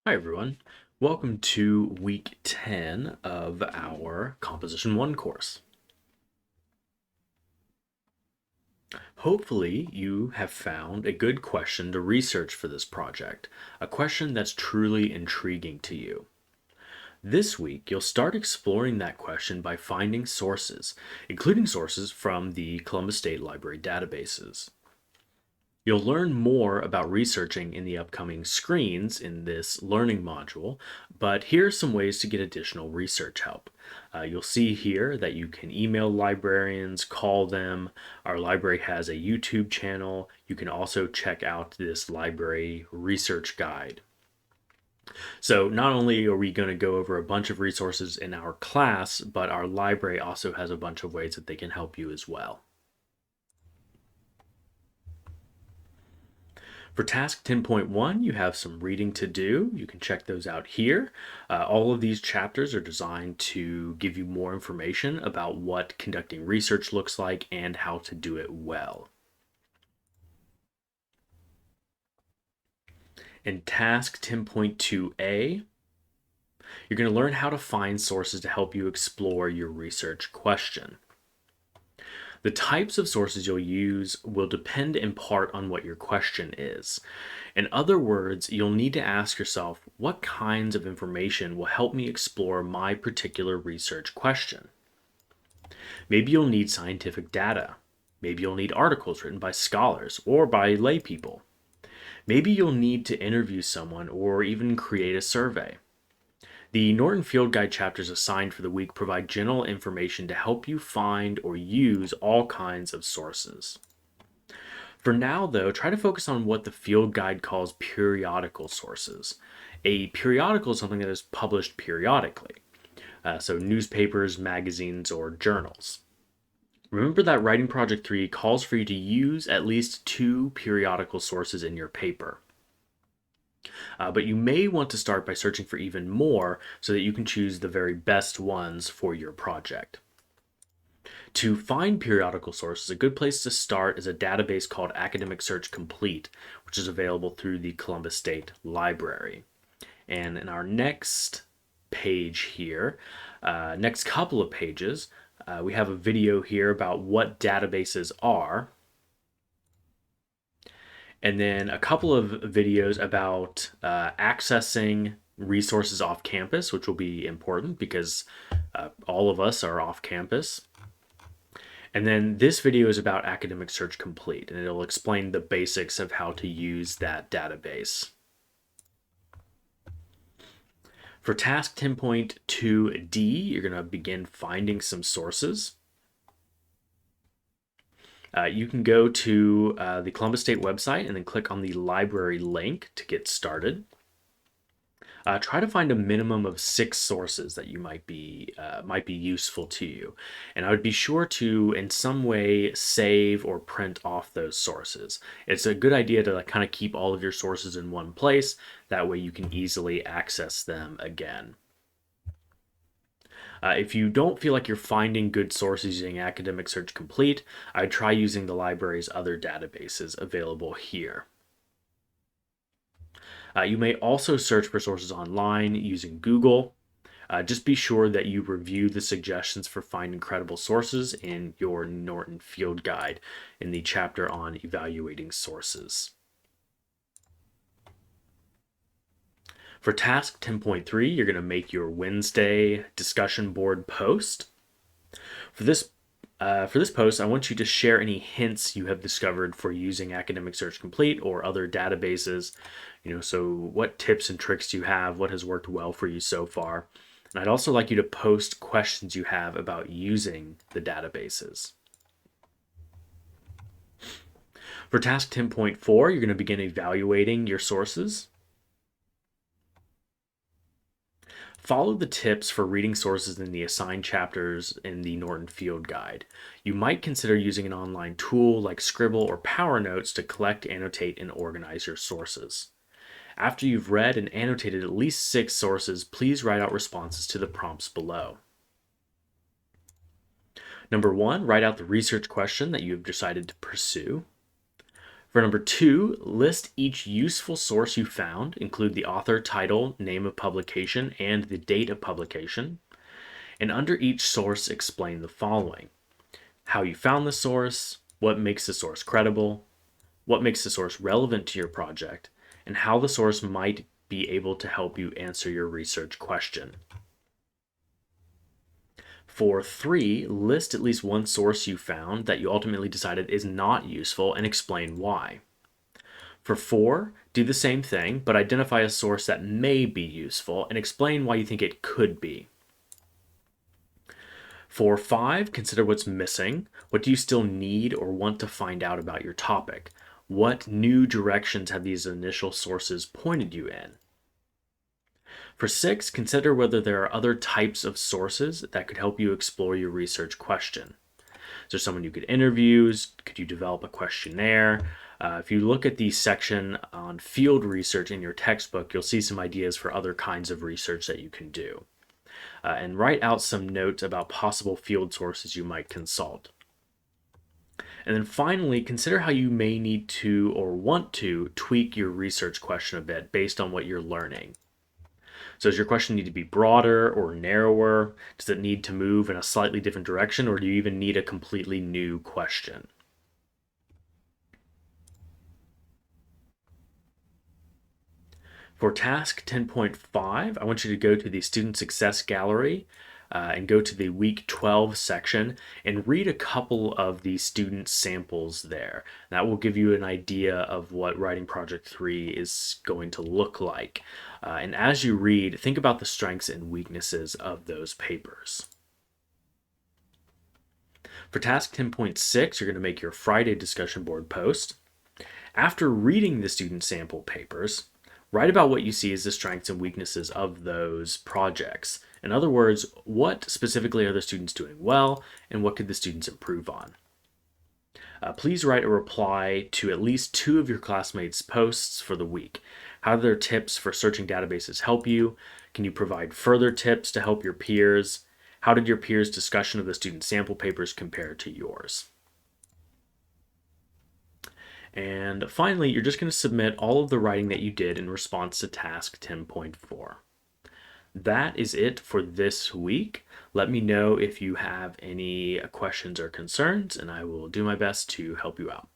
Hi everyone. Welcome to week 10 of our Composition 1 course. Hopefully you have found a good question to research for this project, a question that's truly intriguing to you. This week, you'll start exploring that question by finding sources, including sources from the Columbus State Library databases. You'll learn more about researching in the upcoming screens in this learning module, but here are some ways to get additional research help. You'll see here that you can email librarians, call them. Our library has a YouTube channel. You can also check out this library research guide. So not only are we going to go over a bunch of resources in our class, but our library also has a bunch of ways that they can help you as well. For task 10.1, you have some reading to do. You can check those out here. All of these chapters are designed to give you more information about what conducting research looks like and how to do it well. In task 10.2a, you're going to learn how to find sources to help you explore your research question. The types of sources you'll use will depend in part on what your question is. In other words, you'll need to ask yourself, what kinds of information will help me explore my particular research question? Maybe you'll need scientific data. Maybe you'll need articles written by scholars or by lay people. Maybe you'll need to interview someone or even create a survey. The Norton Field Guide chapters assigned for the week provide general information to help you find or use all kinds of sources. For now, though, try to focus on what the field guide calls periodical sources. A periodical is something that is published periodically, so newspapers, magazines, or journals. Remember that Writing Project 3 calls for you to use at least 2 periodical sources in your paper. But you may want to start by searching for even more so that you can choose the very best ones for your project. To find periodical sources, a good place to start is a database called Academic Search Complete, which is available through the Columbus State Library. And in our next page here, next couple of pages, we have a video here about what databases are, and then a couple of videos about accessing resources off campus, which will be important because all of us are off campus. And then this video is about Academic Search Complete, and it'll explain the basics of how to use that database. For task 10.2D, you're going to begin finding some sources. You can go to the Columbus State website and then click on the library link to get started. Try to find a minimum of 6 sources that you might be useful to you, and I would be sure to in some way save or print off those sources. It's a good idea to kind of keep all of your sources in one place. That way you can easily access them again. If you don't feel like you're finding good sources using Academic Search Complete, I'd try using the library's other databases available here. You may also search for sources online using Google. Just be sure that you review the suggestions for finding credible sources in your Norton Field Guide in the chapter on evaluating sources. For task 10.3, you're going to make your Wednesday discussion board post. For this post, I want you to share any hints you have discovered for using Academic Search Complete or other databases. So what tips and tricks do you have? What has worked well for you so far? And I'd also like you to post questions you have about using the databases. For task 10.4, you're going to begin evaluating your sources. Follow the tips for reading sources in the assigned chapters in the Norton Field Guide. You might consider using an online tool like Scribble or PowerNotes to collect, annotate, and organize your sources. After you've read and annotated at least 6 sources, please write out responses to the prompts below. Number 1, write out the research question that you have decided to pursue. For number 2, list each useful source you found, include the author, title, name of publication, and the date of publication. And under each source, explain the following: how you found the source, what makes the source credible, what makes the source relevant to your project, and how the source might be able to help you answer your research question. For 3, list at least one source you found that you ultimately decided is not useful and explain why. For 4, do the same thing, but identify a source that may be useful and explain why you think it could be. For 5, consider what's missing. What do you still need or want to find out about your topic? What new directions have these initial sources pointed you in? For 6, consider whether there are other types of sources that could help you explore your research question. Is there someone you could interview? Could you develop a questionnaire? If you look at the section on field research in your textbook, you'll see some ideas for other kinds of research that you can do. And write out some notes about possible field sources you might consult. And then finally, consider how you may need to or want to tweak your research question a bit based on what you're learning. So does your question need to be broader or narrower? Does it need to move in a slightly different direction, or do you even need a completely new question? For task 10.5, I want you to go to the Student Success Gallery and go to the week 12 section and read a couple of the student samples there. That will give you an idea of what Writing Project 3 is going to look like. And as you read, think about the strengths and weaknesses of those papers. For task 10.6, you're going to make your Friday discussion board post. After reading the student sample papers, write about what you see as the strengths and weaknesses of those projects. In other words, what specifically are the students doing well, and what could the students improve on? Please write a reply to at least 2 of your classmates' posts for the week. How do their tips for searching databases help you? Can you provide further tips to help your peers? How did your peers' discussion of the student sample papers compare to yours? And finally, you're just going to submit all of the writing that you did in response to task 10.4. That is it for this week. Let me know if you have any questions or concerns, and I will do my best to help you out.